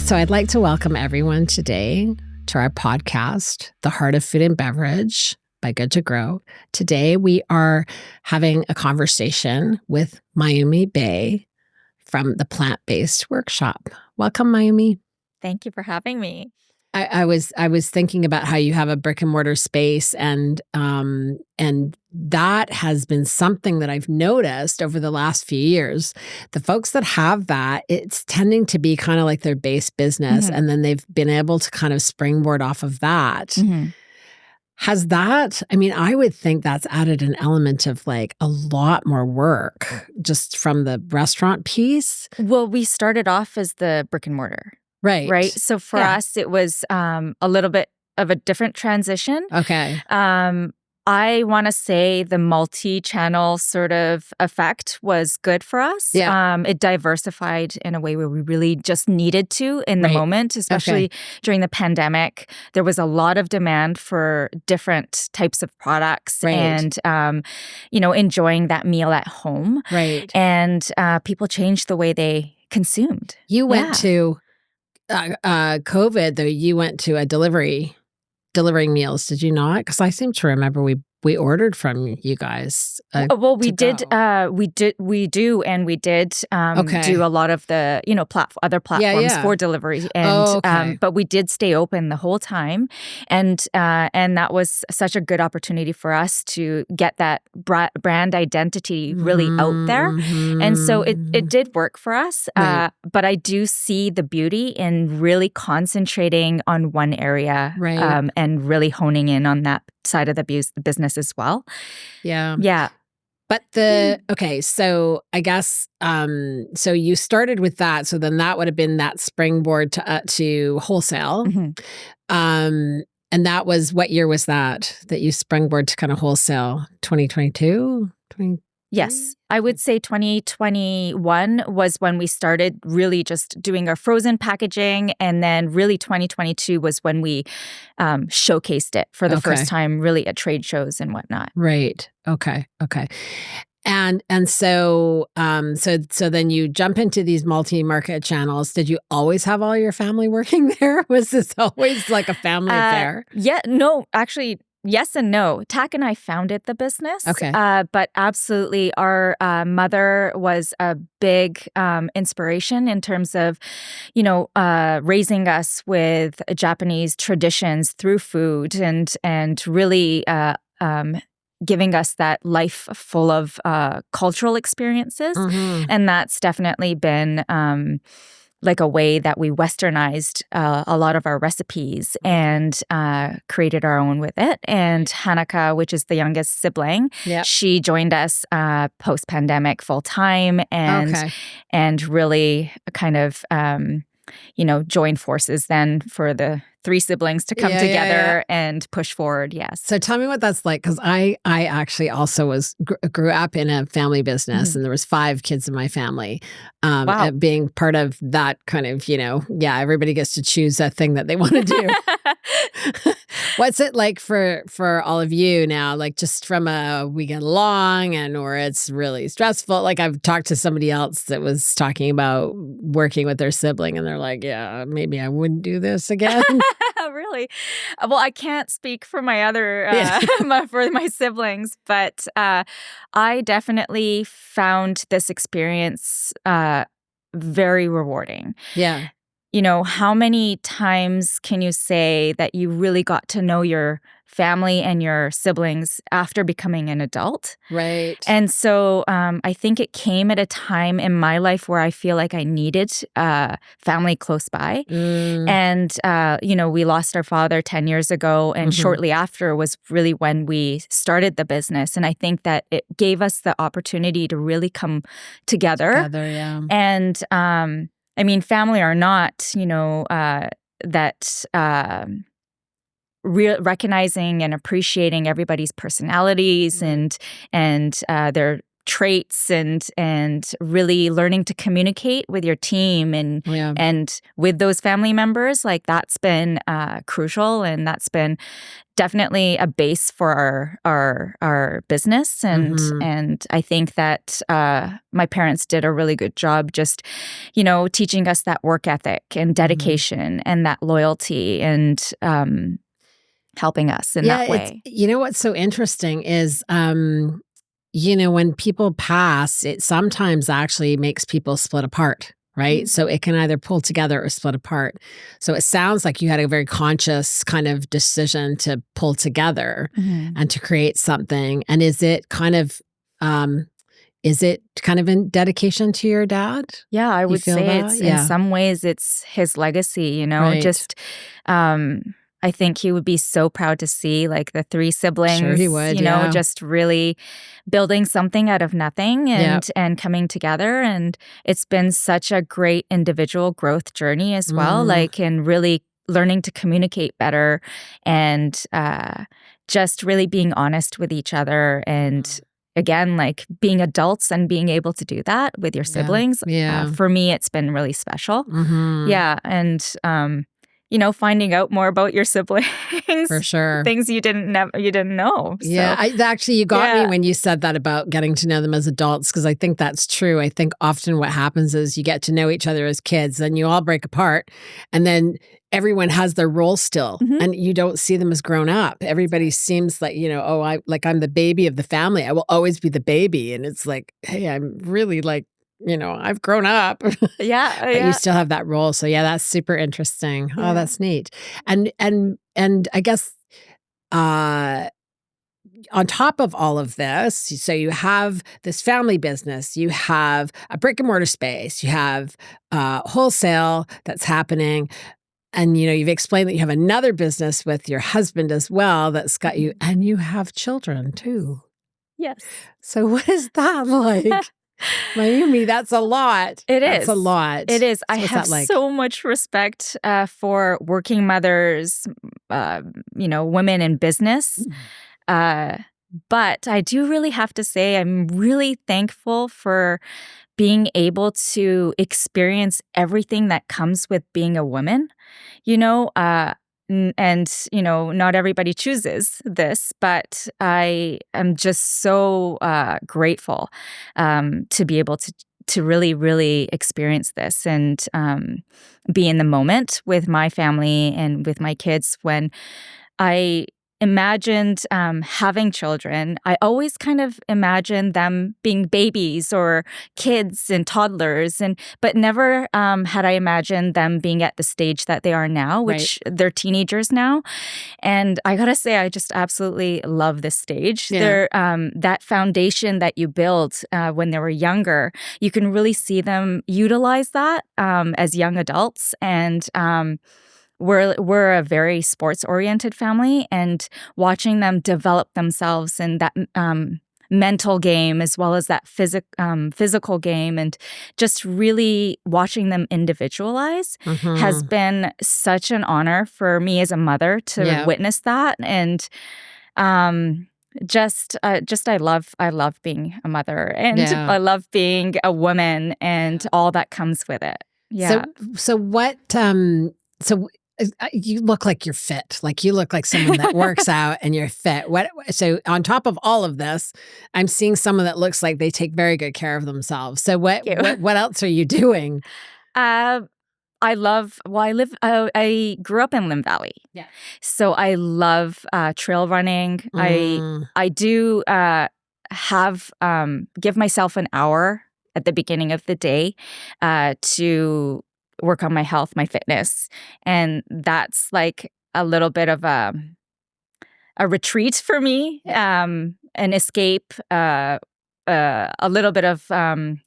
So I'd like to welcome everyone today to our podcast, The Heart of Food and Beverage by Good to Grow. Today we are having a conversation with Mayumi Bae from the Plant-Based Workshop. Welcome, Mayumi. Thank you for having me. I was thinking about how you have a brick and mortar space, and that has been something that I've noticed over the last few years. The folks that have that, it's tending to be kind of like their base business, and then they've been able to kind of springboard off of that. Has that, I mean, I would think that's added an element of like a lot more work just from the restaurant piece. Well, we started off as the brick and mortar. Right. So for us, it was a little bit of a different transition. Okay. I want to say the multi-channel sort of effect was good for us. Yeah. It diversified in a way where we really just needed to in the moment, especially during the pandemic. There was a lot of demand for different types of products and, enjoying that meal at home. Right. And people changed the way they consumed. You went to COVID, though. You went to a delivering meals, did you not? Because I seem to remember we ordered from you guys. Well, we did do a lot of the other platforms for delivery, and but we did stay open the whole time, and that was such a good opportunity for us to get that brand identity really out there, and so it did work for us. But I do see the beauty in really concentrating on one area, and really honing in on that side of the business as well. Yeah. But so I guess so you started with that, so then that would have been that springboard to wholesale. And that was, what year was that you springboard to kind of wholesale? 2022? Yes, I would say 2021 was when we started really just doing our frozen packaging, and then really 2022 was when we showcased it for the first time, really at trade shows and whatnot. Right. Okay. And so then you jump into these multi-market channels. Did you always have all your family working there? Was this always like a family affair? Yeah. No, actually. Yes and no. Tak and I founded the business. But absolutely, our mother was a big inspiration in terms of, raising us with Japanese traditions through food and really giving us that life full of cultural experiences. And that's definitely been like a way that we westernized a lot of our recipes and created our own with it. And Hanaka, which is the youngest sibling, she joined us post-pandemic full-time and really kind of, joined forces then for the three siblings to come together and push forward. Yes. So tell me what that's like, because I actually also grew up in a family business, and there was 5 kids in my family. Being part of that kind of, everybody gets to choose a thing that they want to do. What's it like for all of you now? Like, just from we get along or it's really stressful. Like, I've talked to somebody else that was talking about working with their sibling, and they're like, yeah, maybe I wouldn't do this again. Really? Well, I can't speak for my other, for my siblings, but I definitely found this experience very rewarding. Yeah. How many times can you say that you really got to know your family and your siblings after becoming an adult? Right. And so I think it came at a time in my life where I feel like I needed family close by. And, we lost our father 10 years ago, and shortly after was really when we started the business. And I think that it gave us the opportunity to really come together. And family or not, recognizing and appreciating everybody's personalities and their traits and really learning to communicate with your team and with those family members, like that's been crucial, and that's been definitely a base for our business. And I think that my parents did a really good job just, teaching us that work ethic and dedication and that loyalty and helping us in that way. What's so interesting is when people pass, it sometimes actually makes people split apart, right? So it can either pull together or split apart. So it sounds like you had a very conscious kind of decision to pull together and to create something. And is it kind of in dedication to your dad? Yeah, I would say it's in some ways it's his legacy, just I think he would be so proud to see like the 3 siblings, sure he would, just really building something out of nothing and coming together. And it's been such a great individual growth journey as well, like in really learning to communicate better and just really being honest with each other. And again, like being adults and being able to do that with your siblings. For me, it's been really special. Yeah. And, finding out more about your siblings. For sure. Things you didn't know. So. Yeah. You got me when you said that about getting to know them as adults, because I think that's true. I think often what happens is you get to know each other as kids, then you all break apart, and then everyone has their role still, and you don't see them as grown up. Everybody seems like, I'm the baby of the family. I will always be the baby. And it's like, hey, I'm really like, I've grown up. But you still have that role. So that's super interesting. Oh, that's neat. And I guess on top of all of this, so you have this family business, you have a brick and mortar space, you have wholesale that's happening. And, you've explained that you have another business with your husband as well that's got you, and you have children too. Yes. So what is that like? Mayumi, that's a lot. It is. That's a lot. It is. I have so much respect for working mothers, women in business. But I do really have to say I'm really thankful for being able to experience everything that comes with being a woman, and, not everybody chooses this, but I am just so grateful to be able to really, really experience this and be in the moment with my family and with my kids. When I imagined having children, I always kind of imagined them being babies or kids and toddlers, but never had I imagined them being at the stage that they are now, which they're teenagers now. And I gotta say, I just absolutely love this stage. They're that foundation that you build when they were younger, you can really see them utilize that as young adults. And we're a very sports-oriented family, and watching them develop themselves in that mental game as well as that physical game, and just really watching them individualize has been such an honor for me as a mother to witness that. And I love being a mother, and I love being a woman and all that comes with it. Yeah. So what? So you look like you're fit. Like you look like someone that works out and you're fit. So on top of all of this, I'm seeing someone that looks like they take very good care of themselves. So what else are you doing? I grew up in Lim Valley. Yeah. So I love trail running. I do give myself an hour at the beginning of the day to work on my health, my fitness. And that's like a little bit of a retreat for me, an escape, a little bit of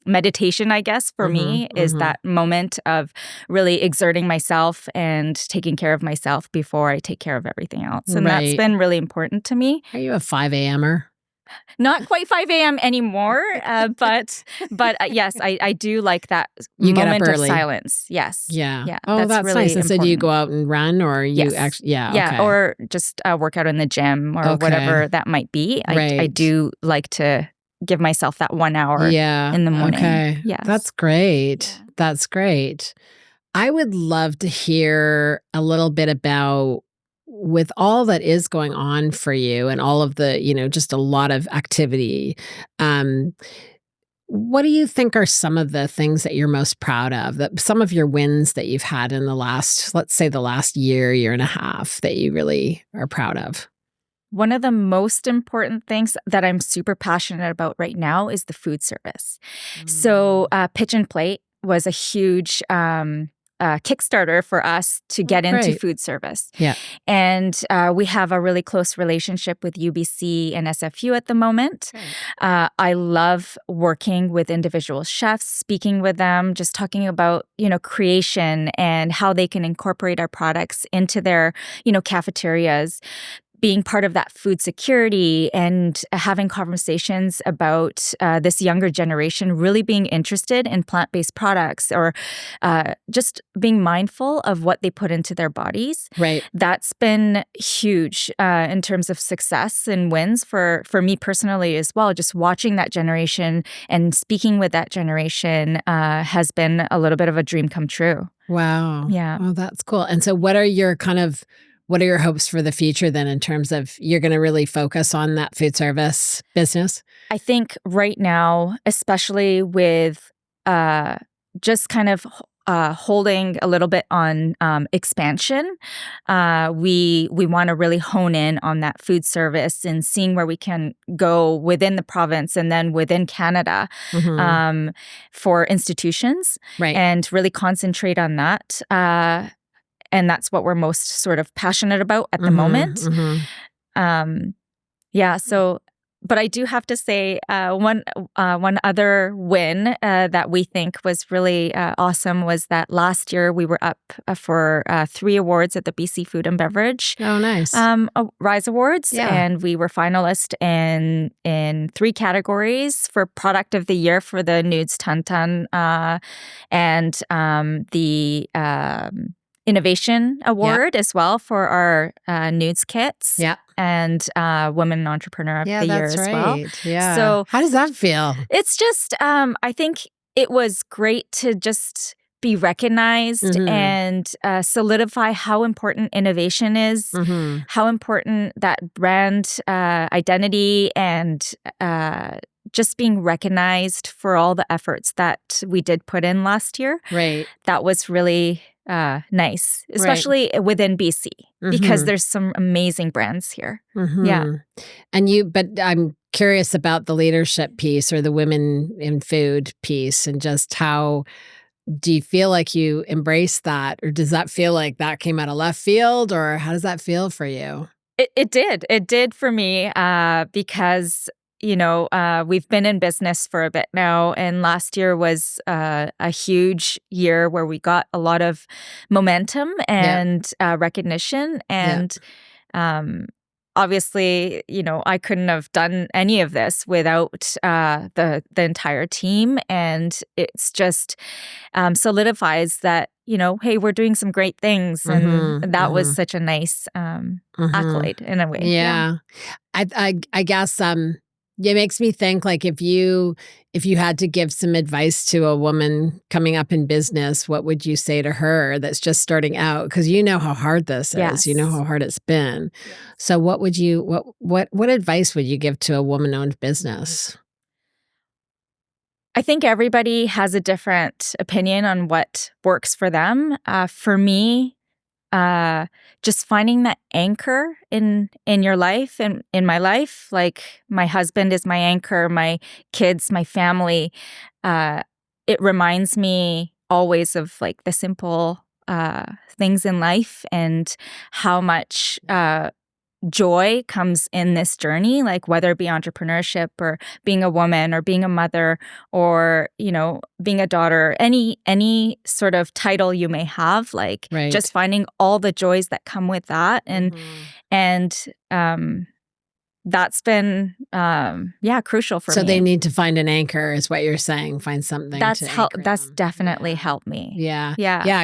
meditation, I guess, for me is that moment of really exerting myself and taking care of myself before I take care of everything else. And that's been really important to me. Are you a 5 a.m.er? Not quite 5 a.m. anymore, but yes, I do like that you moment get up early. Of silence. Yes. Yeah. Oh, that's really nice. And so do you go out and run, or you actually? Yeah. Yeah. Okay. Or just work out in the gym or whatever that might be. I do like to give myself that 1 hour in the morning. Okay. Yes. That's great. Yeah. That's great. I would love to hear a little bit about, with all that is going on for you and all of the, just a lot of activity, what do you think are some of the things that you're most proud of, that some of your wins that you've had in the last, let's say the last year and a half, that you really are proud of? One of the most important things that I'm super passionate about right now is the food service. So Pitch and Plate was a huge Kickstarter for us to get into food service. Yeah. And we have a really close relationship with UBC and SFU at the moment. I love working with individual chefs, speaking with them, just talking about, creation and how they can incorporate our products into their, cafeterias. Being part of that food security and having conversations about this younger generation really being interested in plant-based products, or just being mindful of what they put into their bodies. Right. That's been huge in terms of success and wins for me personally as well. Just watching that generation and speaking with that generation has been a little bit of a dream come true. Wow. Yeah. Oh, that's cool. And so what are your hopes for the future then, in terms of you're going to really focus on that food service business? I think right now, especially with just kind of holding a little bit on expansion, we want to really hone in on that food service and seeing where we can go within the province and then within Canada for institutions, and really concentrate on that. And that's what we're most sort of passionate about at the moment. So, but I do have to say one other win that we think was really awesome was that last year we were up for 3 awards at the BC Food and Beverage Rise Awards. Yeah. And we were finalist in 3 categories for Product of the Year for the Nudes Tun Tun and the Innovation Award as well for our nudes kits. Yeah. And Women Entrepreneur of the Year as well. Yeah. So how does that feel? It's just, I think it was great to just be recognized and solidify how important innovation is, how important that brand identity and just being recognized for all the efforts that we did put in last year. Right. That was really nice, especially within BC, because there's some amazing brands here. Yeah. But I'm curious about the leadership piece, or the women in food piece, and just how do you feel like you embrace that, or does that feel like that came out of left field, or how does that feel for you? It did for me because we've been in business for a bit now, and last year was a huge year where we got a lot of momentum and recognition. And obviously, I couldn't have done any of this without the entire team. And it's just solidifies that, hey, we're doing some great things. And that was such a nice accolade in a way. Yeah. I guess it makes me think, like, if you had to give some advice to a woman coming up in business, what would you say to her that's just starting out? Because you know how hard this is. You know how hard it's been. Yes. So what would you what advice would you give to a woman-owned business? I think everybody has a different opinion on what works for them. For me, just finding that anchor in your life and in my life. Like, my husband is my anchor, my kids, my family. It reminds me always of like the simple things in life and how much joy comes in this journey, like whether it be entrepreneurship or being a woman or being a mother or, being a daughter, any sort of title you may have, like just finding all the joys that come with that. And that's been, crucial for me. So they need to find an anchor, is what you're saying. Find something that's definitely helped me. Yeah.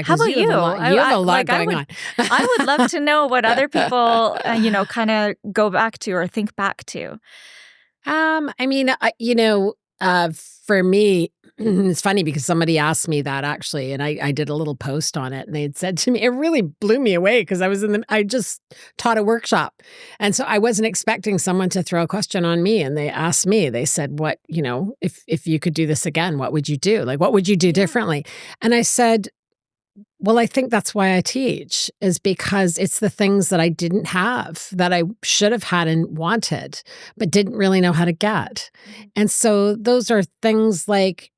How about you? You have a lot going on. I would love to know what other people, kind of go back to or think back to. I mean, for me, it's funny because somebody asked me that actually, and I did a little post on it, and they had said to me, it really blew me away because I just taught a workshop. And so I wasn't expecting someone to throw a question on me. And they asked me, they said, what, if you could do this again, what would you do? Like, what would you do differently? And I said, well, I think that's why I teach, is because it's the things that I didn't have that I should have had and wanted, but didn't really know how to get. And so those are things like,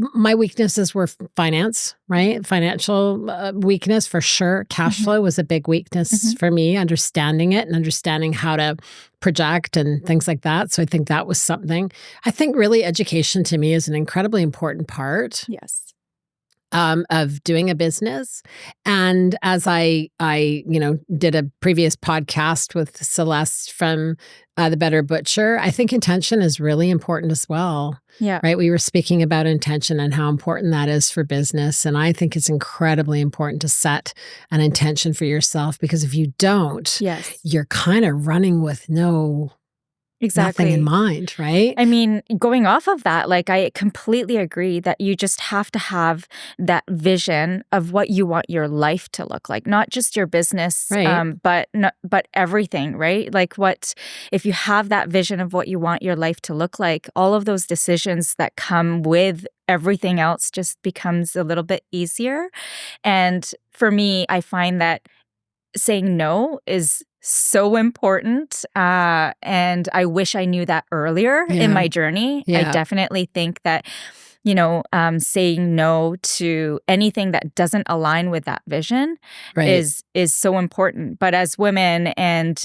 my weaknesses were finance, right? Financial weakness for sure. Cash flow was a big weakness for me, understanding it and understanding how to project and things like that. So I think that was something. I think really education to me is an incredibly important part. Yes. Of doing a business. And as I did a previous podcast with Celeste from The Better Butcher, I think intention is really important as well. Yeah. Right. We were speaking about intention and how important that is for business. And I think it's incredibly important to set an intention for yourself, because if you don't, you're kind of running with nothing in mind, right? I mean, going off of that, like, I completely agree that you just have to have that vision of what you want your life to look like, not just your business, but everything, right? Like, if you have that vision of what you want your life to look like, all of those decisions that come with everything else just becomes a little bit easier. And for me, I find that saying no is so important. And I wish I knew that earlier in my journey. I definitely think that, saying no to anything that doesn't align with that vision is so important. But as women and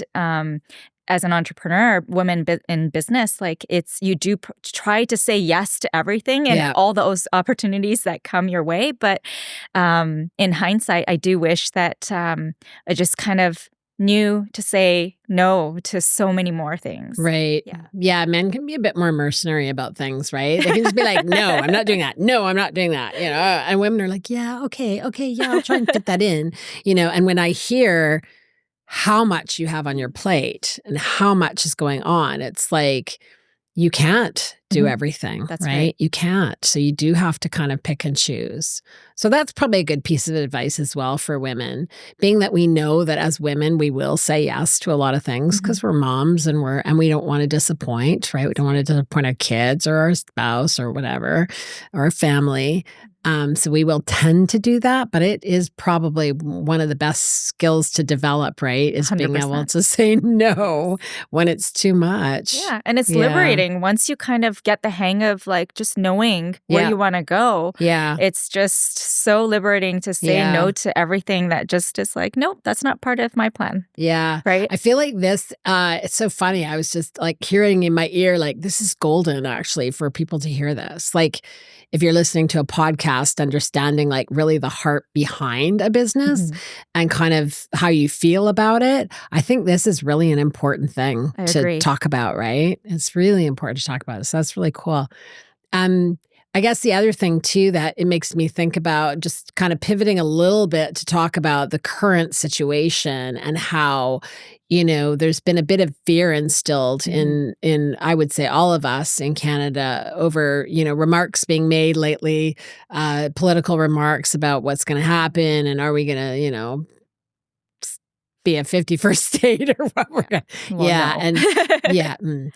as an entrepreneur, women in business, like, you do try to say yes to everything and all those opportunities that come your way. But in hindsight, I do wish that I just kind of knew to say no to so many more things. Right. Yeah. Men can be a bit more mercenary about things, right? They can just be like, no, I'm not doing that. No, I'm not doing that. And women are like, yeah, okay, yeah, I'll try and fit that in. And when I hear how much you have on your plate and how much is going on, it's like, you can't do everything, right? You can't. So you do have to kind of pick and choose. So that's probably a good piece of advice as well for women, being that we know that as women, we will say yes to a lot of things because we're moms and we don't want to disappoint, right? We don't want to disappoint our kids or our spouse or whatever, or our family. So we will tend to do that, but it is probably one of the best skills to develop, right? Is 100%. Being able to say no when it's too much. Yeah. And it's liberating once you kind of get the hang of, like, just knowing where you want to go. Yeah. It's just so liberating to say no to everything that just is like, nope, that's not part of my plan. Yeah. Right. I feel like this, it's so funny. I was just like hearing in my ear, like, this is golden actually for people to hear this. Like, if you're listening to a podcast, understanding like really the heart behind a business and kind of how you feel about it, I think this is really an important thing to talk about, right? It's really important to talk about. So that's really cool. I guess the other thing too that it makes me think about, just kind of pivoting a little bit to talk about the current situation and how, there's been a bit of fear instilled in I would say all of us in Canada over, remarks being made lately, political remarks about what's going to happen and are we going to, be a 51st state or what we're going to.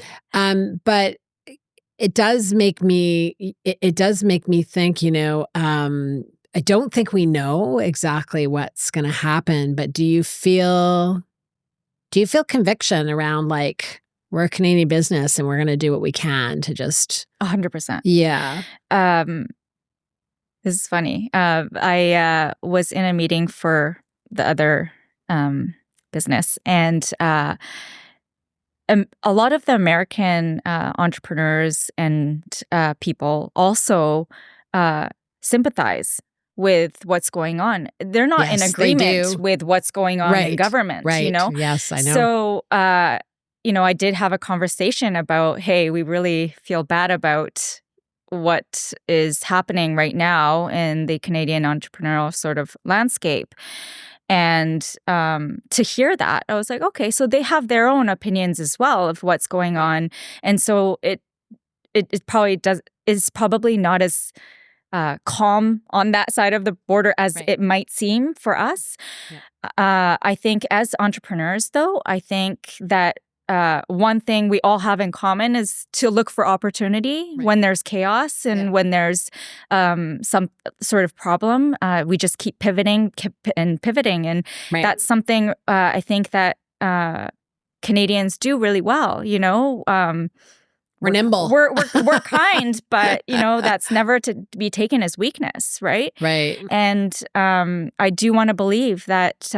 But it does make me think, I don't think we know exactly what's going to happen, but do you feel conviction around, like, we're a Canadian business and we're going to do what we can to just 100%. Yeah. This is funny. I was in a meeting for the other business, and a lot of the American entrepreneurs and people also sympathize with what's going on. They're not in agreement with what's going on in government, Yes, I know. So, I did have a conversation about, hey, we really feel bad about what is happening right now in the Canadian entrepreneurial sort of landscape. And to hear that, I was like, okay, so they have their own opinions as well of what's going on. And so it probably is probably not as calm on that side of the border as it might seem for us. I think as entrepreneurs, though, I think that one thing we all have in common is to look for opportunity when there's chaos and when there's some sort of problem. We just keep pivoting. And that's something I think that Canadians do really well, you know. We're nimble. We're kind, but that's never to be taken as weakness, right? Right. And I do want to believe that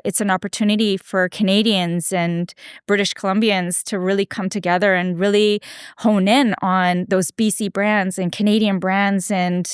it's an opportunity for Canadians and British Columbians to really come together and really hone in on those BC brands and Canadian brands, and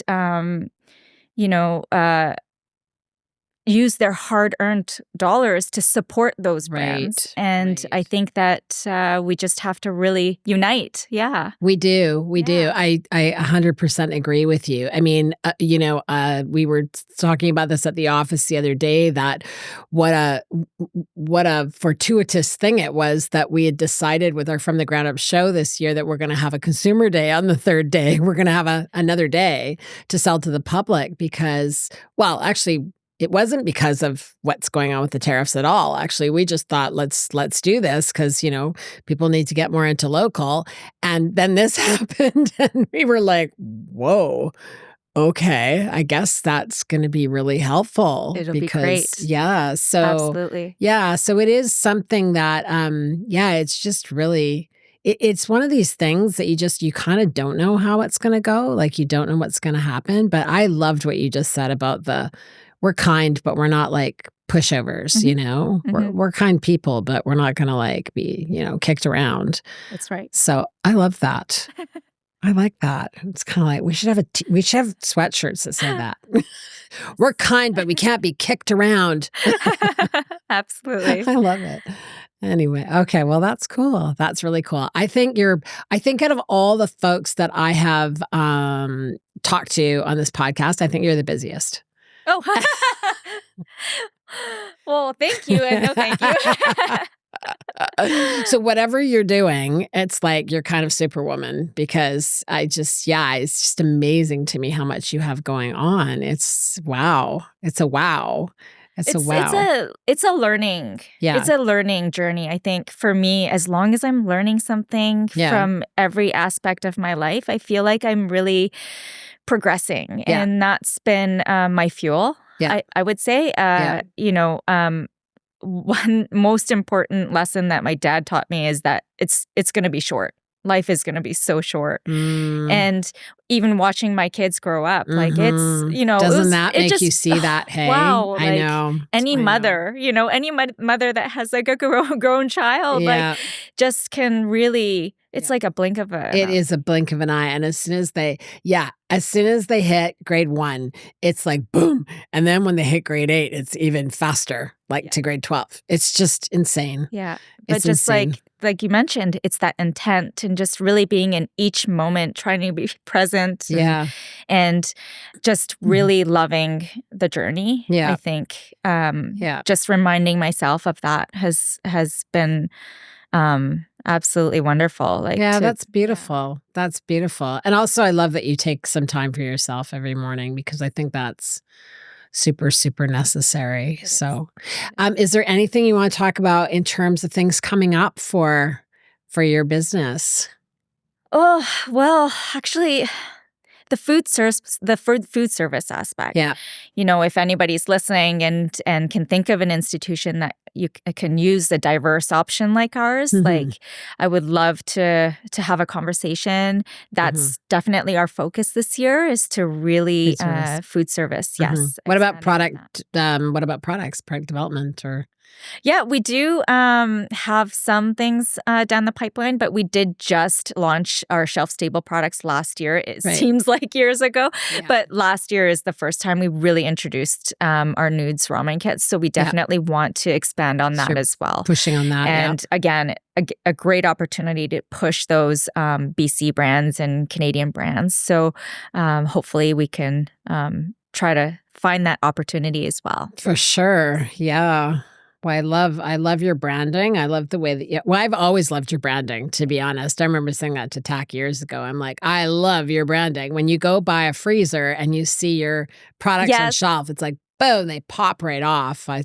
use their hard-earned dollars to support those brands. And I think that we just have to really unite. Yeah. We do. We do. I 100% agree with you. I mean, we were talking about this at the office the other day, that what a fortuitous thing it was that we had decided with our From the Ground Up show this year that we're going to have a consumer day on the third day. We're going to have another day to sell to the public because, well, actually, it wasn't because of what's going on with the tariffs at all. Actually, we just thought, let's do this because, people need to get more into local. And then this happened and we were like, whoa, okay, I guess that's going to be really helpful. It'll be great. Yeah. So absolutely. Yeah. So it is something that, it's just really, it's one of these things that you kind of don't know how it's going to go. Like you don't know what's going to happen. But I loved what you just said about we're kind, but we're not like pushovers, We're kind people, but we're not going to like be, kicked around. That's right. So I love that. I like that. It's kind of like we should have sweatshirts that say that. We're kind, but we can't be kicked around. Absolutely. I love it. Anyway, okay, well, that's cool. That's really cool. I think out of all the folks that I have talked to on this podcast, I think you're the busiest. Oh, well, thank you. And no, thank you. So whatever you're doing, it's like you're kind of superwoman because it's just amazing to me how much you have going on. It's wow. It's a wow. It's a wow. It's a learning. Yeah. It's a learning journey. I think for me, as long as I'm learning something from every aspect of my life, I feel like I'm really progressing. Yeah. And that's been my fuel, I would say. One most important lesson that my dad taught me is that it's going to be short. Life is going to be so short. And even watching my kids grow up, like it's, Doesn't that make you see that? Hey, wow. I know. Any mother, any mother that has like a grown child, like just can really, it's like a blink of an eye. It is a blink of an eye. And as soon as they hit grade 1, it's like boom. And then when they hit grade 8, it's even faster, to grade 12. It's just insane. Yeah. But it's just insane. Like you mentioned, it's that intent and just really being in each moment, trying to be present. And just really loving the journey. Yeah. I think just reminding myself of that has been absolutely wonderful. That's beautiful. That's beautiful. And also I love that you take some time for yourself every morning because I think that's super, super necessary. So is there anything you want to talk about in terms of things coming up for your business? Oh, well, actually, the food service aspect. Yeah. If anybody's listening and can think of an institution that you can use a diverse option like ours, like I would love to have a That's definitely our focus this year is to really food service. Yes. What about product? What about products, product development or? Yeah, we do have some things down the pipeline, but we did just launch our shelf-stable products last year. It seems like years ago, but last year is the first time we really introduced our nudes ramen kits. So we definitely want to expand on that as well. Pushing on that, and again, a great opportunity to push those BC brands and Canadian brands. So hopefully we can try to find that opportunity as well. For sure. Yeah. Well, I love your branding. I love the way that I've always loved your branding, to be honest. I remember saying that to TAC years ago. I'm like, I love your branding. When you go buy a freezer and you see your products on shelf, it's like, boom, they pop right off. So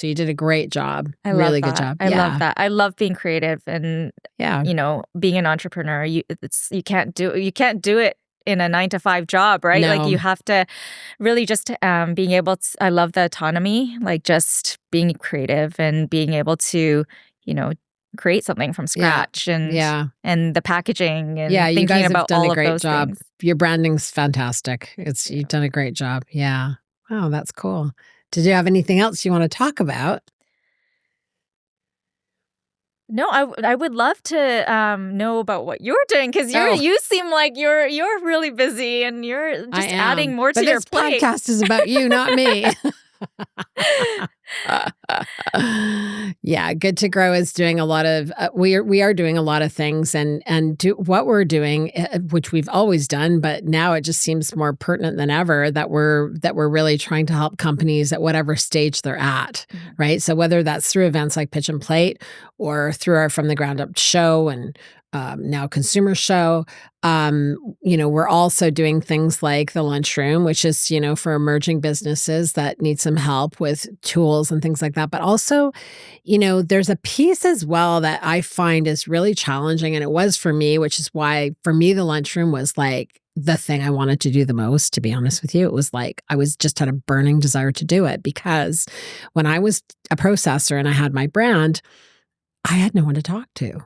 you did a great job. Really good job. I love that. I love being creative and, being an entrepreneur. You can't do it in a 9-to-5 job, right? No. Like you have to really just being able to, I love the autonomy, like just being creative and being able to, create something from scratch and the packaging and thinking you guys about have done all a of great those job. things. Your branding's fantastic. You've done a great job. Yeah. Oh, that's cool. Did you have anything else you want to talk about? No, I would love to know about what you're doing because you seem like you're really busy and you're just adding more to your plate. This podcast is about you, not me. Yeah, Good to Grow is doing a lot of we are doing a lot of things and what we're doing, which we've always done, but now it just seems more pertinent than ever that we're really trying to help companies at whatever stage they're at, right? So whether that's through events like Pitch and Plate or through our From the Ground Up show and now Consumer Show. We're also doing things like the lunchroom, which is, for emerging businesses that need some help with tools and things like that. But also, there's a piece as well that I find is really challenging. And it was for me, which is why for me, the lunchroom was like the thing I wanted to do the most, to be honest with you. It was like, I was just had a burning desire to do it because when I was a processor and I had my brand, I had no one to talk to.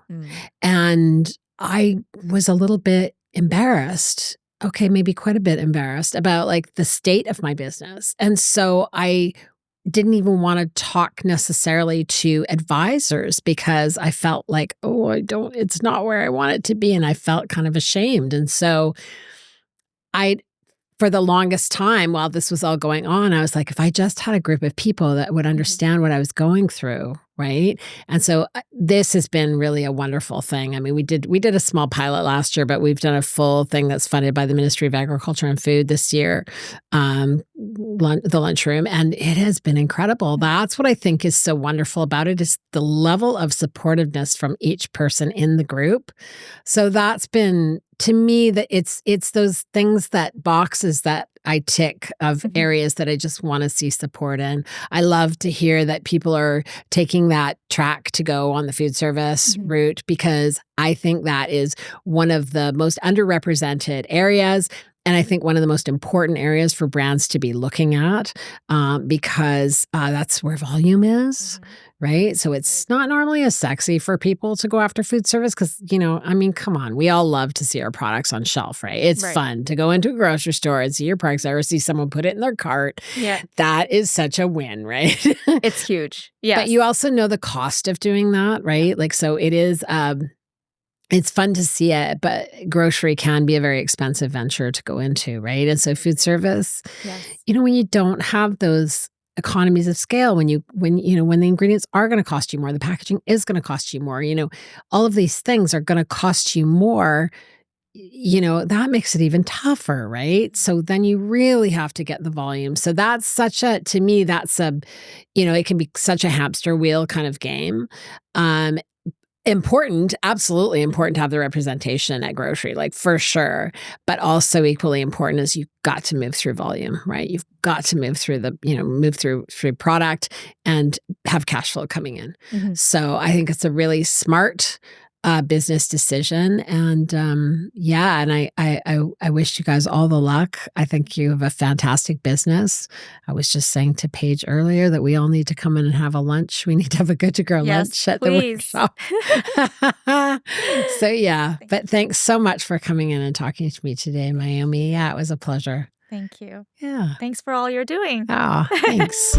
And I was a little bit embarrassed, maybe quite a bit embarrassed about like the state of my business. And so I didn't even want to talk necessarily to advisors because I felt like, it's not where I want it to be. And I felt kind of ashamed. And so for the longest time while this was all going on, I was like, if I just had a group of people that would understand what I was going through, right? And so this has been really a wonderful thing. I mean, we did a small pilot last year, but we've done a full thing that's funded by the Ministry of Agriculture and Food this year, the lunchroom, and it has been incredible. That's what I think is so wonderful about it is the level of supportiveness from each person in the group. So that's been, to me, that it's those things, that boxes that I tick of areas that I just want to see support in. I love to hear that people are taking that track to go on the food service route because I think that is one of the most underrepresented areas. And I think one of the most important areas for brands to be looking at because that's where volume is, right? So it's not normally as sexy for people to go after food service because, come on, we all love to see our products on shelf, right? It's fun to go into a grocery store and see your products or see someone put it in their cart. Yeah. That is such a win, right? It's huge. Yeah. But you also know the cost of doing that, right? Like, so it is... it's fun to see it, but grocery can be a very expensive venture to go into, right? And so food service, when you don't have those economies of scale, when the ingredients are going to cost you more, the packaging is going to cost you more, all of these things are going to cost you more, that makes it even tougher, right? So then you really have to get the volume. So that's to me, that's it can be such a hamster wheel kind of game. Important, absolutely important to have the representation at grocery, like for sure. But also equally important is you've got to move through volume, right? You've got to move through move through product and have cash flow coming in. So I think it's a really smart business decision. And and I wish you guys all the luck. I think you have a fantastic business. I was just saying to Paige earlier that we all need to come in and have a lunch. We need to have a Good to Grow lunch at the workshop. So but thanks so much for coming in and talking to me today, Mayumi. Yeah, it was a pleasure. Thank you. Yeah. Thanks for all you're doing. Oh, thanks.